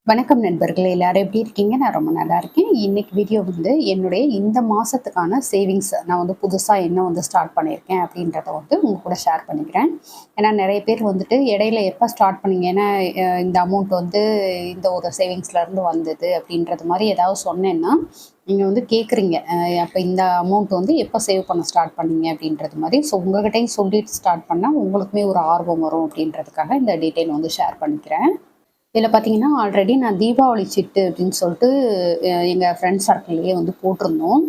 வணக்கம் நண்பர்களே, எல்லாரும் எப்படி இருக்கீங்க? நான் ரொம்ப நல்லா இருக்கேன். இன்னைக்கு வீடியோ வந்து என்னுடைய இந்த மாசத்துக்கான சேவிங்ஸ் நான் வந்து புதுசா என்ன வந்து ஸ்டார்ட் பண்ணியிருக்கேன் அப்படின்றத வந்து உங்க கூட ஷேர் பண்ணிக்கிறேன். ஏன்னா நிறைய பேர் வந்துட்டு இடையில எப்போ ஸ்டார்ட் பண்ணீங்க? ஏன்னா இந்த அமௌண்ட் வந்து இந்த ஒரு சேவிங்ஸ்ல இருந்து வந்தது அப்படின்றது மாதிரி ஏதாவது சொன்னேன்னா நீங்க வந்து கேட்குறீங்க. அப்போ இந்த அமௌண்ட் வந்து எப்போ சேவ் பண்ண ஸ்டார்ட் பண்ணீங்க அப்படின்றது மாதிரி. ஸோ உங்ககிட்டயும் சொல்லிட்டு ஸ்டார்ட் பண்ணால் உங்களுக்குமே ஒரு ஆர்வம் வரும் அப்படின்றதுக்காக இந்த டீட்டெயில் வந்து ஷேர் பண்ணிக்கிறேன். இதில் பார்த்தீங்கன்னா, ஆல்ரெடி நான் தீபாவளி சிட்டு அப்படின்னு சொல்லிட்டு எங்கள் ஃப்ரெண்ட்ஸ் சர்க்கிள்லேயே வந்து போட்டிருந்தோம்.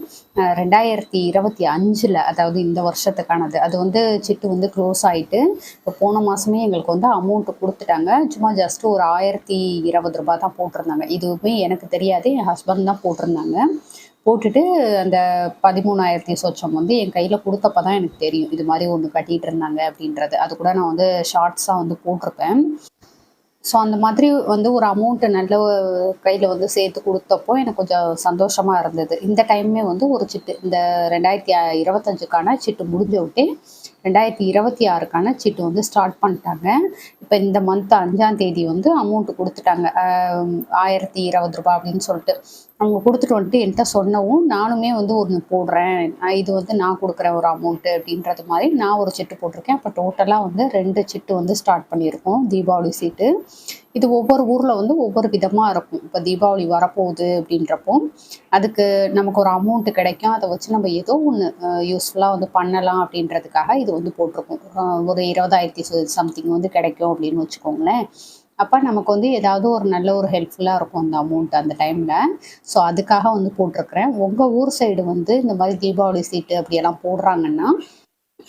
2025 அதாவது இந்த வருஷத்துக்கானது. அது வந்து சிட்டு வந்து க்ளோஸ் ஆகிட்டு இப்போ போன மாதமே எங்களுக்கு வந்து அமௌண்ட்டு கொடுத்துட்டாங்க. சும்மா ஜஸ்ட்டு ஒரு ரூ. 1020 தான் போட்டிருந்தாங்க. இதுவுமே எனக்கு தெரியாது. என் ஹஸ்பண்ட் தான் போட்டிருந்தாங்க. போட்டுட்டு அந்த 13,000 சொச்சம் வந்து என் கையில் கொடுத்தப்ப தான் எனக்கு தெரியும். இது மாதிரி ஒன்று கட்டிகிட்டு இருந்தாங்க அப்படின்றது. அது கூட நான் வந்து ஷார்ட்ஸாக வந்து போட்டிருப்பேன். ஸோ அந்த மாதிரி வந்து ஒரு அமௌண்ட்டு நல்ல கையில் வந்து சேர்த்து கொடுத்தப்போ எனக்கு கொஞ்சம் சந்தோஷமாக இருந்தது. இந்த டைமுமே வந்து ஒரு சிட்டு இந்த 2025க்கான சிட்டு முடிஞ்ச விட்டே 2026க்கான சீட்டு வந்து ஸ்டார்ட் பண்ணிட்டாங்க. இப்போ இந்த மந்த் 5ஆம் தேதி வந்து அமௌண்ட்டு கொடுத்துட்டாங்க. ரூ. 1020 அப்படின்னு சொல்லிட்டு. அவங்க கொடுத்துட்டு வந்துட்டு என்கிட்ட சொன்னவும் நானுமே வந்து ஒன்று போடுறேன். இது வந்து நான் கொடுக்குறேன் ஒரு அமௌண்ட்டு அப்படின்றது மாதிரி நான் ஒரு சிட்டு போட்டிருக்கேன். அப்போ டோட்டலாக வந்து 2 சிட்டு வந்து ஸ்டார்ட் பண்ணியிருக்கோம் தீபாவளி சீட்டு. இது ஒவ்வொரு ஊரில் வந்து ஒவ்வொரு விதமாக இருக்கும். இப்போ தீபாவளி வரப்போகுது அப்படின்றப்போ அதுக்கு நமக்கு ஒரு அமௌண்ட்டு கிடைக்கும். அதை வச்சு நம்ம ஏதோ ஒன்று யூஸ்ஃபுல்லாக வந்து பண்ணலாம் அப்படின்றதுக்காக இது வந்து போட்டிருக்கோம். ஒரு 20,000 சம்திங் வந்து கிடைக்கும் அப்படின்னு வச்சுக்கோங்களேன். அப்போ நமக்கு வந்து ஏதாவது ஒரு நல்ல ஒரு ஹெல்ப்ஃபுல்லாக இருக்கும் அந்த அமௌண்ட் அந்த டைமில். ஸோ அதுக்காக வந்து போட்டிருக்கிறேன். உங்கள் ஊர் சைடு வந்து இந்த மாதிரி தீபாவளி சீட்டு அப்படியெல்லாம் போடுறாங்கன்னா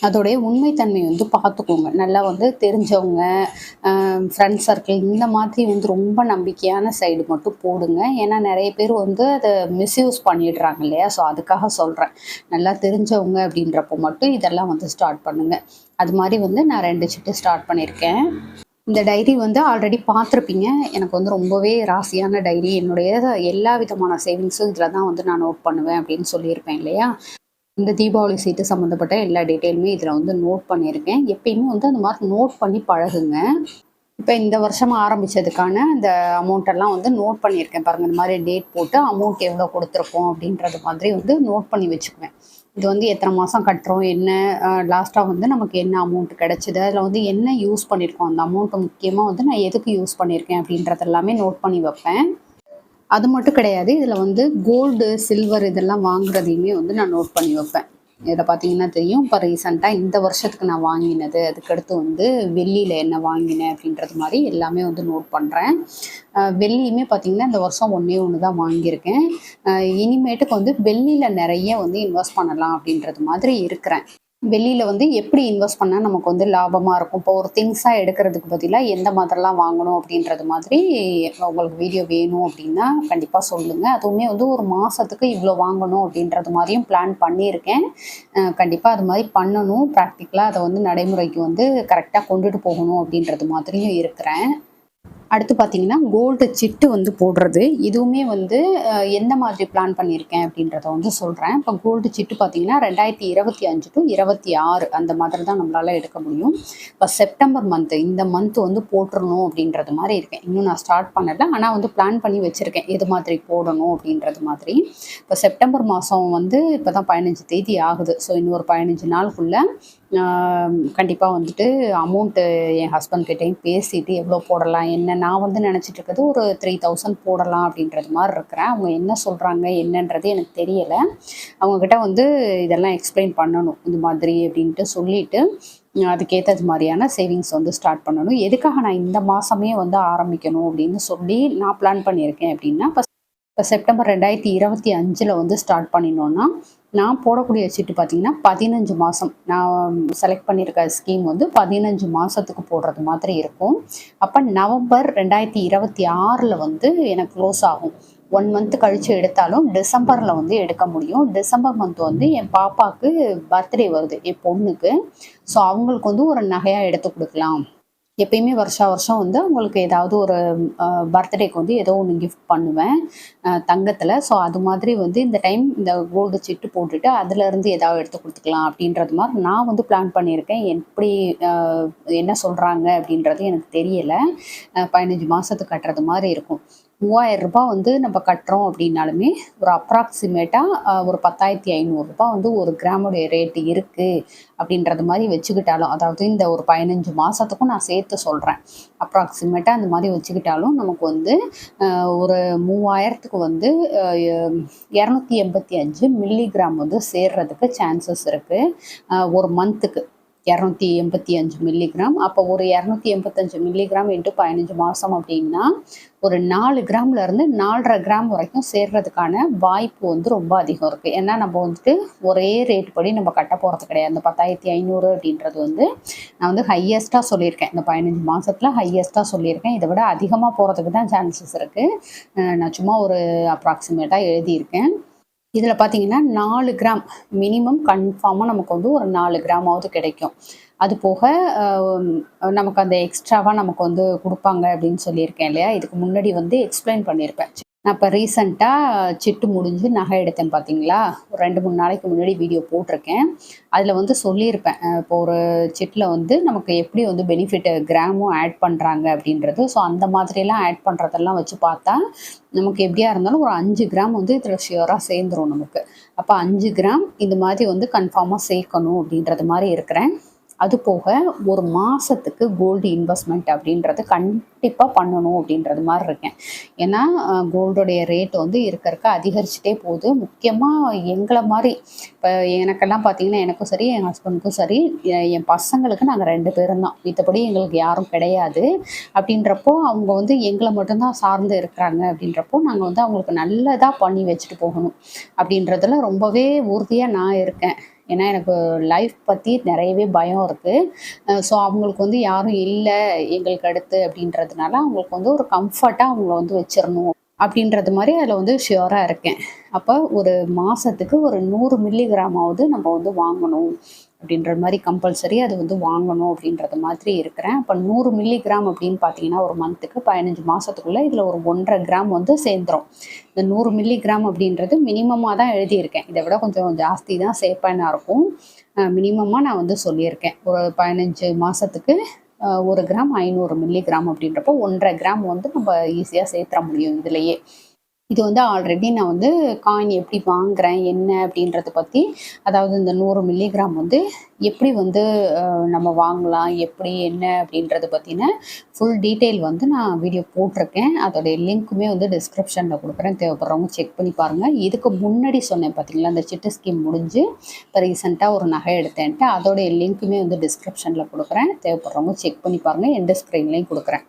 அதோடைய உண்மைத்தன்மை வந்து பார்த்துக்கோங்க. நல்லா வந்து தெரிஞ்சவங்க, ஃப்ரெண்ட்ஸ் சர்க்கிள் இந்த மாதிரி வந்து ரொம்ப நம்பிக்கையான சைடு மட்டும் போடுங்க. ஏன்னா நிறைய பேர் வந்து அதை மிஸ்யூஸ் பண்ணிடுறாங்க இல்லையா? ஸோ அதுக்காக சொல்கிறேன். நல்லா தெரிஞ்சவங்க அப்படின்றப்போ மட்டும் இதெல்லாம் வந்து ஸ்டார்ட் பண்ணுங்கள். அது மாதிரி வந்து நான் 2 சிட்டு ஸ்டார்ட் பண்ணியிருக்கேன். இந்த டைரி வந்து ஆல்ரெடி பார்த்துருப்பீங்க. எனக்கு வந்து ரொம்பவே ராசியான டைரி. என்னுடைய எல்லா விதமான சேவிங்ஸும் இதில் தான் வந்து நான் நோட் பண்ணுவேன் அப்படின்னு சொல்லியிருப்பேன் இல்லையா? இந்த தீபாவளி சீட்டு சம்மந்தப்பட்ட எல்லா டீட்டெயிலுமே இதில் வந்து நோட் பண்ணியிருக்கேன். எப்பயுமே வந்து அந்த மாதிரி நோட் பண்ணி பழகுங்க. இப்போ இந்த வருஷம் ஆரம்பித்ததுக்கான இந்த அமௌண்ட்டெல்லாம் வந்து நோட் பண்ணியிருக்கேன் பாருங்கள். இந்த மாதிரி டேட் போட்டு அமௌண்ட் எவ்வளோ கொடுத்துருக்கோம் அப்படின்றது மாதிரி வந்து நோட் பண்ணி வச்சுக்குவேன். இது வந்து எத்தனை மாதம் கட்டுறோம், என்ன லாஸ்ட்டாக வந்து நமக்கு என்ன அமௌண்ட் கிடச்சிது, அதில் வந்து என்ன யூஸ் பண்ணியிருக்கோம், அந்த அமௌண்ட்டை முக்கியமாக வந்து நான் எதுக்கு யூஸ் பண்ணியிருக்கேன் அப்படின்றது எல்லாமே நோட் பண்ணி வைப்பேன். அது மட்டும் கிடையாது. இதில் வந்து கோல்டு, சில்வர் இதெல்லாம் வாங்குறதையுமே வந்து நான் நோட் பண்ணி வைப்பேன். இதில் பார்த்தீங்கன்னா தெரியும். இப்போ ரீசெண்டாக இந்த வருஷத்துக்கு நான் வாங்கினது, அதுக்கடுத்து வந்து வெள்ளியில் என்ன வாங்கினேன் அப்படின்றது மாதிரி எல்லாமே வந்து நோட் பண்ணுறேன். வெள்ளியுமே பார்த்தீங்கன்னா இந்த வருஷம் ஒன்றே ஒன்று தான் வாங்கியிருக்கேன். இனிமேட்டுக்கு வந்து வெள்ளியில் நிறைய வந்து இன்வெஸ்ட் பண்ணலாம் அப்படின்றது மாதிரி இருக்கிறேன். வெளியில வந்து எப்படி இன்வெஸ்ட் பண்ணால் நமக்கு வந்து லாபமாக இருக்கும். இப்போ ஒரு திங்ஸாக எடுக்கிறதுக்கு பதிலாக எந்த மாதிரிலாம் வாங்கணும் அப்படின்றது மாதிரி உங்களுக்கு வீடியோ வேணும் அப்படின்னா கண்டிப்பாக சொல்லுங்கள். அதுவுமே வந்து ஒரு மாதத்துக்கு இவ்வளோ வாங்கணும் அப்படின்றது மாதிரியும் பிளான் பண்ணியிருக்கேன். கண்டிப்பாக அது மாதிரி பண்ணணும். ப்ராக்டிக்கலாக அதை வந்து நடைமுறைக்கு வந்து கரெக்டாக கொண்டுட்டு போகணும் அப்படின்றது மாதிரியும் இருக்கிறேன். அடுத்து பார்த்தீங்கன்னா, கோல்டு சிட்டு வந்து போடுறது. இதுவுமே வந்து எந்த மாதிரி பிளான் பண்ணியிருக்கேன் அப்படின்றத வந்து சொல்கிறேன். இப்போ கோல்டு சிட்டு பார்த்தீங்கன்னா, 2025 டு 26 அந்த மாதிரி தான் நம்மளால எடுக்க முடியும். இப்போ செப்டம்பர் மந்த்து இந்த மந்த் வந்து போட்டுறணும் அப்படின்றது மாதிரி இருக்கேன். இன்னும் நான் ஸ்டார்ட் பண்ணல. ஆனால் வந்து பிளான் பண்ணி வச்சுருக்கேன். எது மாதிரி போடணும் அப்படின்றது மாதிரி. இப்போ செப்டம்பர் மாதம் வந்து இப்போ தான் 15 தேதி ஆகுது. ஸோ இன்னும் ஒரு 15 நாளுக்குள்ள கண்டிப்பாக வந்துட்டு அமௌண்ட்டு என் ஹஸ்பண்ட் கிட்டேயும் பேசிட்டு எவ்வளோ போடலாம் என்ன நான் வந்து நினச்சிட்டு இருக்கிறது ஒரு 3000 போடலாம் அப்படின்றது மாதிரி இருக்கிறேன். அவங்க என்ன சொல்கிறாங்க என்னன்றது எனக்கு தெரியலை. அவங்கக்கிட்ட வந்து இதெல்லாம் எக்ஸ்பிளைன் பண்ணணும் இது மாதிரி அப்படின்ட்டு சொல்லிவிட்டு அதுக்கேற்றது மாதிரியான சேவிங்ஸ் வந்து ஸ்டார்ட் பண்ணணும். எதுக்காக நான் இந்த மாதமே வந்து ஆரம்பிக்கணும் அப்படின்னு சொல்லி நான் பிளான் பண்ணியிருக்கேன் அப்படின்னா இப்போ செப்டம்பர் 2025 வந்து ஸ்டார்ட் பண்ணினோன்னா நான் போடக்கூடிய சீட்டு பார்த்தீங்கன்னா 15 மாதம் நான் செலக்ட் பண்ணியிருக்க ஸ்கீம் வந்து 15 மாதத்துக்கு போடுறது மாதிரி இருக்கும். அப்போ நவம்பர் 2026 வந்து எனக்கு க்ளோஸ் ஆகும். 1 மந்த் கழித்து எடுத்தாலும் டிசம்பரில் வந்து எடுக்க முடியும். டிசம்பர் மந்த் வந்து என் பாப்பாவுக்கு பர்த்டே வருது என் பொண்ணுக்கு. ஸோ அவங்களுக்கு வந்து ஒரு நகையாக எடுத்து கொடுக்கலாம். எப்பயுமே வருஷம் வந்து அவங்களுக்கு ஏதாவது ஒரு பர்த்டேக்கு வந்து ஏதோ ஒன்று கிஃப்ட் பண்ணுவேன் தங்கத்தில். ஸோ அது மாதிரி வந்து இந்த டைம் இந்த கோல்டு சிட்டு போட்டுட்டு அதுலேருந்து ஏதாவது எடுத்து கொடுத்துக்கலாம் அப்படின்றது மாதிரி நான் வந்து பிளான் பண்ணியிருக்கேன். எப்படி என்ன சொல்கிறாங்க அப்படின்றது எனக்கு தெரியலை. 15 மாதத்துக்கு கட்டுறது மாதிரி இருக்கும். ரூ. 3000 வந்து நம்ம கட்டுறோம் அப்படின்னாலுமே ஒரு அப்ராக்சிமேட்டாக ஒரு 10,500 வந்து ஒரு கிராமுடைய ரேட்டு இருக்குது அப்படின்றது மாதிரி வச்சுக்கிட்டாலும், அதாவது இந்த ஒரு 15 மாதத்துக்கும் நான் சேர்த்து சொல்கிறேன். அப்ராக்சிமேட்டாக அந்த மாதிரி வச்சுக்கிட்டாலும் நமக்கு வந்து ஒரு 3000க்கு வந்து 285 மில்லிகிராம் வந்து சேர்றதுக்கு சான்சஸ் இருக்குது ஒரு மந்த்துக்கு. 285 மில்லிகிராம். அப்போ ஒரு 285 மில்லிகிராம் இன்ட்டு 15 மாதம் அப்படின்னா ஒரு 4 கிராம்லேருந்து 4.5 கிராம் வரைக்கும் சேர்றதுக்கான வாய்ப்பு வந்து ரொம்ப அதிகம் இருக்குது. ஏன்னா நம்ம வந்துட்டு ஒரே ரேட் படி நம்ம கட்ட போகிறது கிடையாது. அந்த 10,500 அப்படின்றது வந்து நான் வந்து ஹையஸ்ட்டாக சொல்லியிருக்கேன். இந்த 15 மாதத்தில் ஹையஸ்ட்டாக சொல்லியிருக்கேன். இதை விட அதிகமாக போகிறதுக்கு தான் சான்சஸ் இருக்குது. நான் சும்மா ஒரு அப்ராக்சிமேட்டாக எழுதியிருக்கேன். இதில் பார்த்தீங்கன்னா 4 கிராம் மினிமம் கன்ஃபார்மாக நமக்கு வந்து ஒரு 4 கிராமாவது கிடைக்கும். அது போக நமக்கு அந்த எக்ஸ்ட்ராவாக நமக்கு வந்து கொடுப்பாங்க அப்படின்னு சொல்லியிருக்கேன் இல்லையா? இதுக்கு முன்னாடி வந்து எக்ஸ்பிளைன் பண்ணியிருப்பேன். நான் இப்போ ரீசெண்டாக சிட்டு முடிஞ்சு நகை எடுத்தேன் பார்த்தீங்களா? ஒரு 2-3 நாளைக்கு முன்னாடி வீடியோ போட்டிருக்கேன். அதில் வந்து சொல்லியிருப்பேன். இப்போ ஒரு சிட்டில் வந்து நமக்கு எப்படி வந்து பெனிஃபிட் கிராமும் ஆட் பண்ணுறாங்க அப்படின்றது. ஸோ அந்த மாதிரியெல்லாம் ஆட் பண்ணுறதெல்லாம் வச்சு பார்த்தா நமக்கு எப்படியா இருந்தாலும் ஒரு 5 கிராம் வந்து இதில் ஷியோராக சேர்ந்துரும் நமக்கு. அப்போ 5 கிராம் இந்த மாதிரி வந்து கன்ஃபார்மாக சேர்க்கணும் அப்படின்றது மாதிரி இருக்கிறேன். அது போக ஒரு மாதத்துக்கு கோல்டு இன்வெஸ்ட்மெண்ட் அப்படின்றது கண்டிப்பாக பண்ணணும் அப்படின்றது மாதிரி இருக்கேன். ஏன்னா கோல்டோடைய ரேட் வந்து இருக்க அதிகரிச்சுட்டே போகுது. முக்கியமாக எங்களை மாதிரி இப்போ எனக்கெல்லாம் பார்த்தீங்கன்னா எனக்கும் சரி என் ஹஸ்பண்டுக்கும் சரி என் பசங்களுக்கு நாங்கள் 2 பேரும் தான், மத்தபடி எங்களுக்கு யாரும் கிடையாது. அப்படின்றப்போ அவங்க வந்து எங்களை மட்டும்தான் சார்ந்து இருக்கிறாங்க. அப்படின்றப்போ நாங்கள் வந்து அவங்களுக்கு நல்லதாக பண்ணி வச்சுட்டு போகணும் அப்படின்றதுல ரொம்பவே உறுதியாக நான் இருக்கேன். ஏன்னா எனக்கு லைஃப் பற்றி நிறையவே பயம் இருக்குது. ஸோ அவங்களுக்கு வந்து யாரும் இல்லை எங்களுக்கு அடுத்து அப்படின்றதுனால அவங்களுக்கு வந்து ஒரு கம்ஃபர்ட்டாக அவங்கள வந்து வச்சிடணும் அப்படின்றது மாதிரி அதில் வந்து ஷியோராக இருக்கேன். அப்போ ஒரு மாதத்துக்கு ஒரு 100 மில்லிகிராமாவது நம்ம வந்து வாங்கணும் அப்படின்ற மாதிரி கம்பல்சரி அது வந்து வாங்கணும் அப்படின்றது மாதிரி இருக்கிறேன். அப்போ 100 மில்லிகிராம் அப்படின்னு பார்த்தீங்கன்னா ஒரு மந்த்துக்கு 15 மாதத்துக்குள்ளே இதில் ஒரு 1.5 கிராம் வந்து சேர்ந்துடும். இந்த 100 மில்லிகிராம் அப்படின்றது மினிமமாக தான் எழுதியிருக்கேன். இதை விட கொஞ்சம் ஜாஸ்தி தான் சேர்ப்பேனா இருக்கும். மினிமமாக நான் வந்து சொல்லியிருக்கேன். ஒரு 15 மாதத்துக்கு 1 கிராம் 500 மில்லிகிராம் அப்படின்றப்போ 1.5 கிராம் வந்து நம்ம ஈஸியாக சேர்த்துற முடியும் இதுலேயே. இது வந்து ஆல்ரெடி நான் வந்து காயின் எப்படி வாங்குறேன் என்ன அப்படின்றத பற்றி, அதாவது இந்த 100 மில்லிகிராம் வந்து எப்படி வந்து நம்ம வாங்கலாம் எப்படி என்ன அப்படின்றத பற்றின ஃபுல் டீட்டெயில் வந்து நான் வீடியோ போட்டிருக்கேன். அதோடைய லிங்க்குமே வந்து டிஸ்கிரிப்ஷனில் கொடுக்குறேன். தேவைப்படுறவங்க செக் பண்ணி பாருங்கள். இதுக்கு முன்னாடி சொன்னேன் பார்த்தீங்களா, அந்த சிட்டு ஸ்கீம் முடிஞ்சு இப்போ ரீசெண்டாக ஒரு நகை எடுத்தேன்ட்டு அதோடைய லிங்க்குமே வந்து டிஸ்கிரிப்ஷனில் கொடுக்குறேன். தேவைப்படுறவங்க செக் பண்ணி பாருங்கள். எந்த ஸ்க்ரீன்லேயும் கொடுக்குறேன்.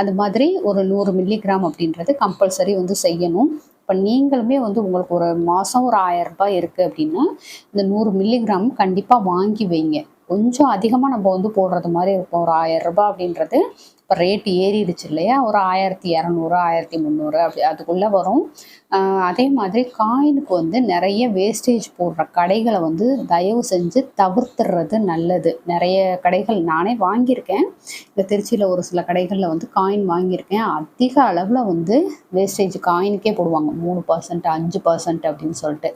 அது மாதிரி ஒரு 100 மில்லிகிராம் அப்படின்றது கம்பல்சரி வந்து செய்யணும். இப்போ நீங்களுமே வந்து உங்களுக்கு ஒரு மாதம் ஒரு 1000 ரூபாய் இருக்குது அப்படின்னா இந்த 100 மில்லிகிராம் கண்டிப்பாக வாங்கி வைங்க. கொஞ்சம் அதிகமாக நம்ம வந்து போடுறது மாதிரி இருக்கும். ஒரு 1000 ரூபாய் அப்படின்றது இப்போ ரேட் ஏறிடுச்சு இல்லையா? ஒரு 1200 1300 அப்படி அதுக்குள்ளே வரும். அதே மாதிரி காயினுக்கு வந்து நிறைய வேஸ்டேஜ் போடுற கடைகளை வந்து தயவு செஞ்சு தவிர்த்துறது நல்லது. நிறைய கடைகள் நானே வாங்கியிருக்கேன். இப்போ திருச்சியில் ஒரு சில கடைகளில் வந்து காயின் வாங்கியிருக்கேன். அதிக அளவில் வந்து வேஸ்டேஜ் காயினுக்கே போடுவாங்க. 3%, 5% அப்படின்னு சொல்லிட்டு.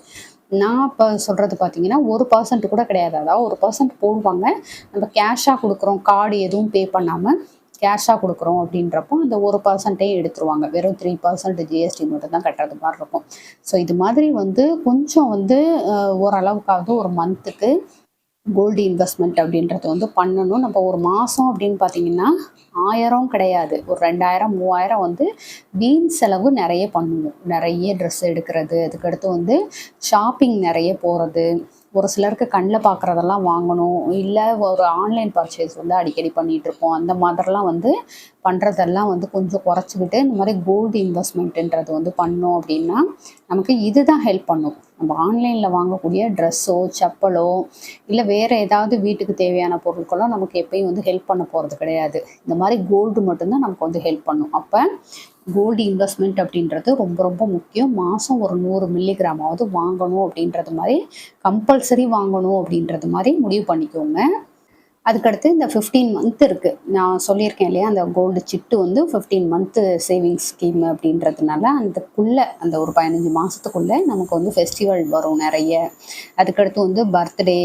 நான் இப்போ சொல்கிறது பார்த்தீங்கன்னா 1% கூட கிடையாது. அதாவது 1% போடுவாங்க. நம்ம கேஷாக கொடுக்குறோம், கார்டு எதுவும் பே பண்ணாமல் கேஷாக கொடுக்குறோம் அப்படின்றப்போ அந்த 1% எடுத்துருவாங்க. வெறும் 3% ஜிஎஸ்டி மட்டும் தான் கட்டுறது மாதிரி இருக்கும். ஸோ இது மாதிரி வந்து கொஞ்சம் வந்து ஓரளவுக்காவது ஒரு மந்த்துக்கு கோல்டு இன்வெஸ்ட்மெண்ட் அப்படின்றது வந்து பண்ணணும். நம்ம ஒரு மாதம் அப்படின்னு பார்த்தீங்கன்னா 1000 கிடையாது, ஒரு 2000 3000 வந்து வீண் செலவு நிறைய பண்ணுவோம். நிறைய ட்ரெஸ் எடுக்கிறது, அதுக்கடுத்து வந்து ஷாப்பிங் நிறைய போகிறது, ஒரு சிலருக்கு கண்ணில் பார்க்குறதெல்லாம் வாங்கணும், இல்லை ஒரு ஆன்லைன் பர்ச்சேஸ் வந்து அடிக்கடி பண்ணிகிட்ருப்போம். அந்த மாதிரிலாம் வந்து பண்ணுறதெல்லாம் வந்து கொஞ்சம் குறைச்சிக்கிட்டு இந்த மாதிரி கோல்டு இன்வெஸ்ட்மெண்ட்டுன்றது வந்து பண்ணோம் அப்படின்னா நமக்கு இது தான் ஹெல்ப் பண்ணும். நம்ம ஆன்லைனில் வாங்கக்கூடிய ட்ரெஸ்ஸோ செப்பலோ இல்லை வேறு ஏதாவது வீட்டுக்கு தேவையான பொருட்களோ நமக்கு எப்பயும் வந்து ஹெல்ப் பண்ண போகிறது கிடையாது. இந்த மாதிரி கோல்டு மட்டும்தான் நமக்கு வந்து ஹெல்ப் பண்ணும். அப்போ கோல்டு இன்வெஸ்ட்மெண்ட் அப்படின்றது ரொம்ப ரொம்ப முக்கியம். மாதம் ஒரு 100 மில்லிகிராமாவது வாங்கணும் அப்படின்றது மாதிரி கம்பல்சரி வாங்கணும் அப்படின்றது மாதிரி முடிவு பண்ணிக்கோங்க. அதுக்கடுத்து இந்த 15 மந்த் இருக்குது. நான் சொல்லியிருக்கேன் இல்லையா, அந்த கோல்டு சிட்டு வந்து 15 மந்த்து சேவிங்ஸ் ஸ்கீம் அப்படின்றதுனால அந்த ஒரு 15 மாதத்துக்குள்ளே நமக்கு வந்து ஃபெஸ்டிவல் வரும் நிறைய. அதுக்கடுத்து வந்து பர்த்டே,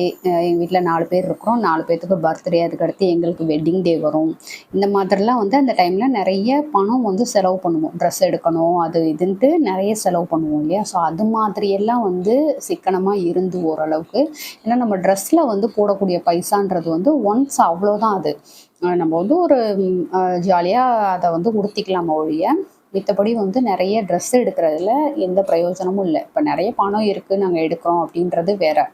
எங்கள் வீட்டில் 4 பேர் இருக்கிறோம், 4 பேர்த்துக்கு பர்த்டே, அதுக்கடுத்து எங்களுக்கு வெட்டிங் டே வரும். இந்த மாதிரிலாம் வந்து அந்த டைமில் நிறைய பணம் வந்து செலவு பண்ணுவோம். ட்ரெஸ் எடுக்கணும் அது இதுன்ட்டு நிறைய செலவு பண்ணுவோம் இல்லையா. ஸோ அது மாதிரியெல்லாம் வந்து சிக்கனமாக இருந்து ஓரளவுக்கு. ஏன்னா நம்ம ட்ரெஸ்ஸில் வந்து போடக்கூடிய பைசான்றது வந்து ஒன்ஸ் அவ்வளோதான் அது. நம்ம வந்து ஒரு ஜாலியாக அதை வந்து உடுத்திக்கலாமா ஒழிய, மித்தபடி வந்து நிறைய ட்ரெஸ் எடுக்கிறதுல எந்த பிரயோஜனமும் இல்லை. இப்போ நிறைய பணம் இருக்குது நாங்கள் எடுக்கிறோம் அப்படின்றது வேற.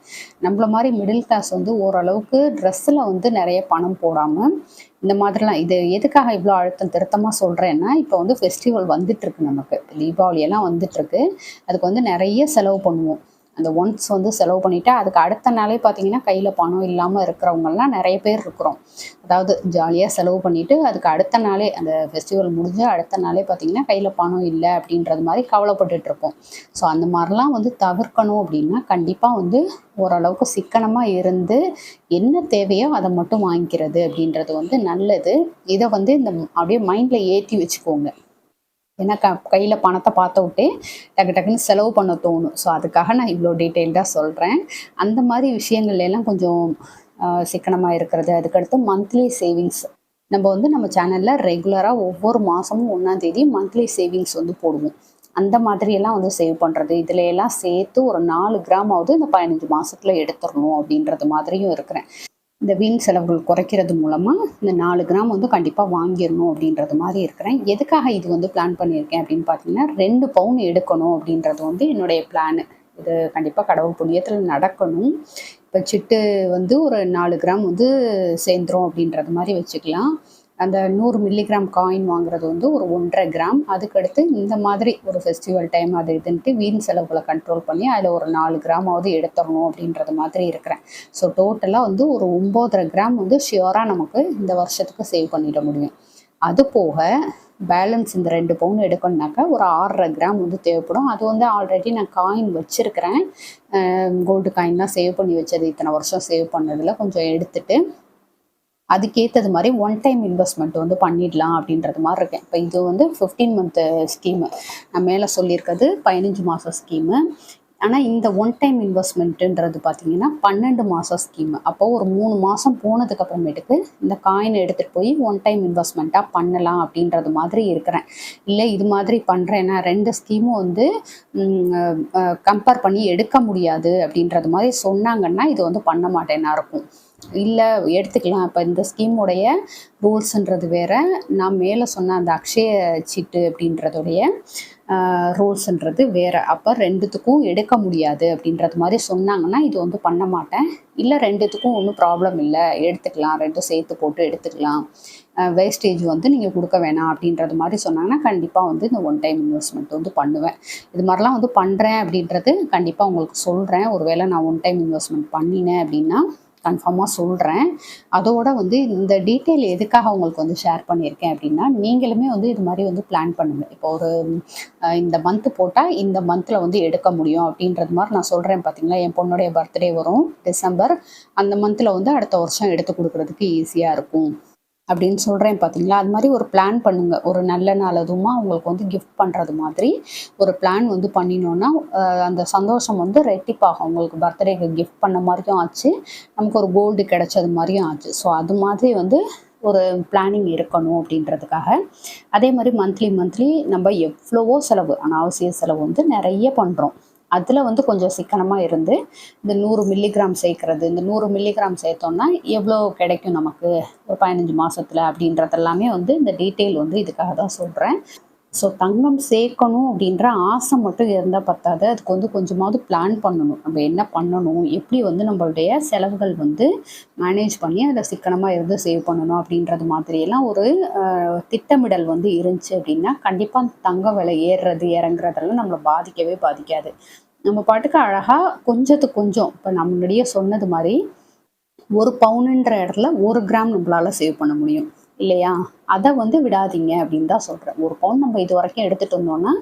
நம்மள மாதிரி மிடில் கிளாஸ் வந்து ஓரளவுக்கு ட்ரெஸ்ஸில் வந்து நிறைய பணம் போடாமல் இந்த மாதிரிலாம் இது எதுக்காக இவ்வளோ அழுத்தம் திருத்தமாக சொல்கிறேன்னா, இப்போ வந்து ஃபெஸ்டிவல் வந்துட்டுருக்கு, நமக்கு தீபாவளியெல்லாம் வந்துட்டுருக்கு. அதுக்கு வந்து நிறைய செலவு பண்ணுவோம். அந்த ஒன்ஸ் வந்து செலவு பண்ணிவிட்டு அதுக்கு அடுத்த நாளே பார்த்தீங்கன்னா கையில் பணம் இல்லாமல் இருக்கிறவங்கலாம் நிறைய பேர் இருக்கிறோம். அதாவது ஜாலியாக செலவு பண்ணிவிட்டு அதுக்கு அடுத்த நாளே, அந்த ஃபெஸ்டிவல் முடிஞ்சு அடுத்த நாளே பார்த்தீங்கன்னா கையில் பணம் இல்லை அப்படின்றது மாதிரி கவலைப்பட்டுட்ருப்போம். ஸோ அந்த மாதிரிலாம் வந்து தவிர்க்கணும் அப்படின்னா கண்டிப்பாக வந்து ஓரளவுக்கு சிக்கனமாக இருந்து என்ன தேவையோ அதை மட்டும் வாங்கிக்கிறது அப்படின்றது வந்து நல்லது. இதை வந்து அப்படியே மைண்டில் ஏற்றி வச்சுக்கோங்க. ஏன்னா கையில் பணத்தை பார்த்த விட்டே டக்கு டக்குன்னு செலவு பண்ண தோணும். ஸோ அதுக்காக நான் இவ்வளோ டீட்டெயில்டாக சொல்கிறேன். அந்த மாதிரி விஷயங்கள்லாம் கொஞ்சம் சிக்கனமாக இருக்கிறது. அதுக்கடுத்து மந்த்லி சேவிங்ஸ் நம்ம வந்து நம்ம சேனலில் ரெகுலராக ஒவ்வொரு மாதமும் 1ஆம் தேதி மந்த்லி சேவிங்ஸ் வந்து போடுவோம். அந்த மாதிரியெல்லாம் வந்து சேவ் பண்ணுறது, இதில் எல்லாம் சேர்த்து ஒரு 4 கிராமாவது இந்த 15 மாதத்தில் எடுத்துடணும் அப்படின்றது மாதிரியும் இருக்கிறேன். இந்த வீண் செலவுகள் குறைக்கிறது மூலமாக இந்த 4 கிராம் வந்து கண்டிப்பாக வாங்கிடணும் அப்படின்றது மாதிரி இருக்கிறேன். எதுக்காக இது வந்து பிளான் பண்ணியிருக்கேன் அப்படின்னு பார்த்தீங்கன்னா, 2 பவுன் எடுக்கணும் அப்படின்றது வந்து என்னுடைய பிளானு. இது கண்டிப்பாக கடவுள் புண்ணியத்தில் நடக்கணும். இப்போ சிட்டு வந்து ஒரு 4 கிராம் வந்து சேர்ந்துரும் அப்படின்றது மாதிரி வச்சுக்கலாம். அந்த 100 மில்லிகிராம் காயின் வாங்குறது வந்து ஒரு 1.5 கிராம். அதுக்கடுத்து இந்த மாதிரி ஒரு ஃபெஸ்டிவல் டைம் அது இதுன்ட்டு வீண் செலவுகளை கண்ட்ரோல் பண்ணி அதில் ஒரு 4 கிராமாவது எடுத்துடணும் அப்படின்றது மாதிரி இருக்கிறேன். ஸோ டோட்டலாக வந்து ஒரு 9.5 கிராம் வந்து ஷியோராக நமக்கு இந்த வருஷத்துக்கு சேவ் பண்ணிட முடியும். அது போக பேலன்ஸ் இந்த 2 பவுன் எடுக்கணுனாக்கா ஒரு 6.5 கிராம் வந்து தேவைப்படும். அது வந்து ஆல்ரெடி நான் காயின் வச்சுருக்கிறேன். கோல்டு காயின்லாம் சேவ் பண்ணி வச்சது, இத்தனை வருஷம் சேவ் பண்ணதில் கொஞ்சம் எடுத்துட்டு அதுக்கேற்றது மாதிரி ஒன் டைம் இன்வெஸ்ட்மெண்ட் வந்து பண்ணிடலாம் அப்படின்றது மாதிரி இருக்கேன். இப்போ இது வந்து 15 மந்த்து ஸ்கீமு, நான் மேலே சொல்லியிருக்கிறது 15 மாதம் ஸ்கீமு. ஆனால் இந்த ஒன் டைம் இன்வெஸ்ட்மெண்ட்டுன்றது பார்த்தீங்கன்னா 12 மாதம் ஸ்கீமு. அப்போது ஒரு 3 மாதம் போனதுக்கப்புறமேட்டுக்கு இந்த காயினை எடுத்துகிட்டு போய் ஒன் டைம் இன்வெஸ்ட்மெண்ட்டாக பண்ணலாம் அப்படின்றது மாதிரி இருக்கிறேன். இல்லை இது மாதிரி பண்ணுறேன்னா 2 ஸ்கீமும் வந்து கம்பேர் பண்ணி எடுக்க முடியாது அப்படின்றது மாதிரி சொன்னாங்கன்னா இது வந்து பண்ண மாட்டேன்னா இருக்கும். இல்லை எடுத்துக்கலாம். இப்போ இந்த ஸ்கீமுடைய ரூல்ஸுன்றது வேறு, நான் மேலே சொன்ன அந்த அக்ஷய சீட்டு அப்படின்றதுடைய ரூல்ஸுன்றது வேறு. அப்போ 2த்துக்கும் எடுக்க முடியாது அப்படின்றது மாதிரி சொன்னாங்கன்னா இது வந்து பண்ண மாட்டேன். இல்லை 2த்துக்கும் ஒன்றும் ப்ராப்ளம் இல்லை, எடுத்துக்கலாம், 2ம் சேர்த்து போட்டு எடுத்துக்கலாம், வேஸ்டேஜ் வந்து நீங்கள் கொடுக்க வேணாம் அப்படின்றது மாதிரி சொன்னாங்கன்னா கண்டிப்பாக வந்து இந்த ஒன் டைம் இன்வெஸ்ட்மெண்ட் வந்து பண்ணுவேன். இது மாதிரிலாம் வந்து பண்ணுறேன் அப்படின்றது கண்டிப்பாக உங்களுக்கு சொல்கிறேன். ஒருவேளை நான் ஒன் டைம் இன்வெஸ்ட்மெண்ட் பண்ணினேன் அப்படின்னா கன்ஃபார்மாக சொல்கிறேன். அதோட வந்து இந்த டீட்டெயில் எதுக்காக உங்களுக்கு வந்து ஷேர் பண்ணியிருக்கேன் அப்படின்னா, நீங்களுமே வந்து இது மாதிரி வந்து பிளான் பண்ணுங்கள். இப்போ ஒரு இந்த மந்த்து போட்டால் இந்த மந்தில் வந்து எடுக்க முடியும் அப்படின்றது மாதிரி நான் சொல்கிறேன் பார்த்தீங்களா. என் பொண்ணுடைய பர்த்டே வரும் டிசம்பர், அந்த மந்தில் வந்து அடுத்த வருஷம் எடுத்து கொடுக்குறதுக்கு ஈஸியாக இருக்கும் அப்படின்னு சொல்கிறேன் பார்த்தீங்களா. அது மாதிரி ஒரு பிளான் பண்ணுங்கள். ஒரு நல்ல நாள் அதுவுமா அவங்களுக்கு வந்து கிஃப்ட் பண்ணுறது மாதிரி ஒரு பிளான் வந்து பண்ணினோன்னா அந்த சந்தோஷம் வந்து ரெட்டிப்பாகும். உங்களுக்கு பர்த்டேக்கு கிஃப்ட் பண்ண மாதிரியும் ஆச்சு, நமக்கு ஒரு கோல்டு கிடைச்சது மாதிரியும் ஆச்சு. ஸோ அது மாதிரி வந்து ஒரு பிளானிங் இருக்கணும் அப்படின்றதுக்காக. அதே மாதிரி மந்த்லி நம்ம எவ்வளவோ செலவு, அனாவசிய செலவு வந்து நிறைய பண்ணுறோம். அதில் வந்து கொஞ்சம் சிக்கனமாக இருந்து இந்த 100 மில்லிகிராம் சேர்க்குறது, இந்த 100 மில்லிகிராம் சேர்த்தோன்னா எவ்வளோ கிடைக்கும் நமக்கு ஒரு 15 மாதத்தில் அப்படின்றதெல்லாமே வந்து இந்த டீட்டெயில் வந்து இதுக்காக தான் சொல்கிறேன். ஸோ தங்கம் சேர்க்கணும் அப்படின்ற ஆசை மட்டும் இருந்தால் பத்தாது, அதுக்கு வந்து கொஞ்சமாவது பிளான் பண்ணணும். நம்ம என்ன பண்ணணும், எப்படி வந்து நம்மளுடைய செலவுகள் வந்து மேனேஜ் பண்ணி அதில் சிக்கனமாக இருந்து சேவ் பண்ணணும் அப்படின்றது மாதிரியெல்லாம் ஒரு திட்டமிடல் வந்து இருந்துச்சு அப்படின்னா கண்டிப்பாக தங்க விலை ஏறுறது இறங்குறதெல்லாம் நம்மளை பாதிக்கவே பாதிக்காது. நம்ம பாட்டுக்கு அழகாக கொஞ்சத்துக்கு கொஞ்சம், இப்போ நான் முன்னாடியே சொன்னது மாதிரி 1 பவுனுன்ற இடத்துல 1 கிராம் நம்மளால் சேவ் பண்ண முடியும் இல்லையா. அதை வந்து விடாதீங்க அப்படின்னு தான் சொல்கிறேன். 1 பவுன் நம்ம இது வரைக்கும் எடுத்துகிட்டு வந்தோம்னா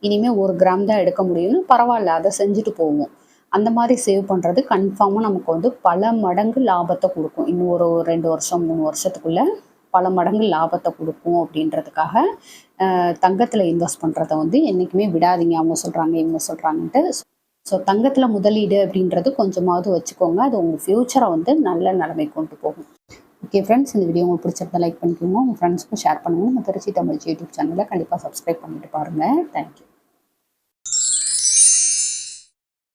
இனிமேல் 1 கிராம் தான் எடுக்க முடியும்னு பரவாயில்ல, அதை செஞ்சுட்டு போவோம். அந்த மாதிரி சேவ் பண்ணுறது கன்ஃபார்மாக நமக்கு வந்து பல மடங்கு லாபத்தை கொடுக்கும். இன்னும் ஒரு 2 வருஷம் 3 வருஷத்துக்குள்ள பல மடங்கு லாபத்தை கொடுக்கும் அப்படின்றதுக்காக தங்கத்தில் இன்வெஸ்ட் பண்ணுறத வந்து என்றைக்குமே விடாதீங்க. அவங்க சொல்கிறாங்க இவங்க சொல்கிறாங்கன்ட்டு. ஸோ தங்கத்தில் முதலீடு அப்படின்றது கொஞ்சமாவது வச்சுக்கோங்க. அது உங்கள் ஃப்யூச்சரை வந்து நல்ல நிலைமை கொண்டு போகும். ஓகே ஃப்ரெண்ட்ஸ், இந்த வீடியோ உங்களுக்கு பிடிச்சிருந்தா லைக் பண்ணிக்கோங்க. உங்கள் ஃப்ரெண்ட்ஸ்க்கும் ஷேர் பண்ணுங்கள். நம்ம திருச்சி தமிழ் யூடியூப் சேனலை கண்டிப்பாக சப்ஸ்கிரைப் பண்ணிட்டு பாருங்கள். தேங்க்யூ.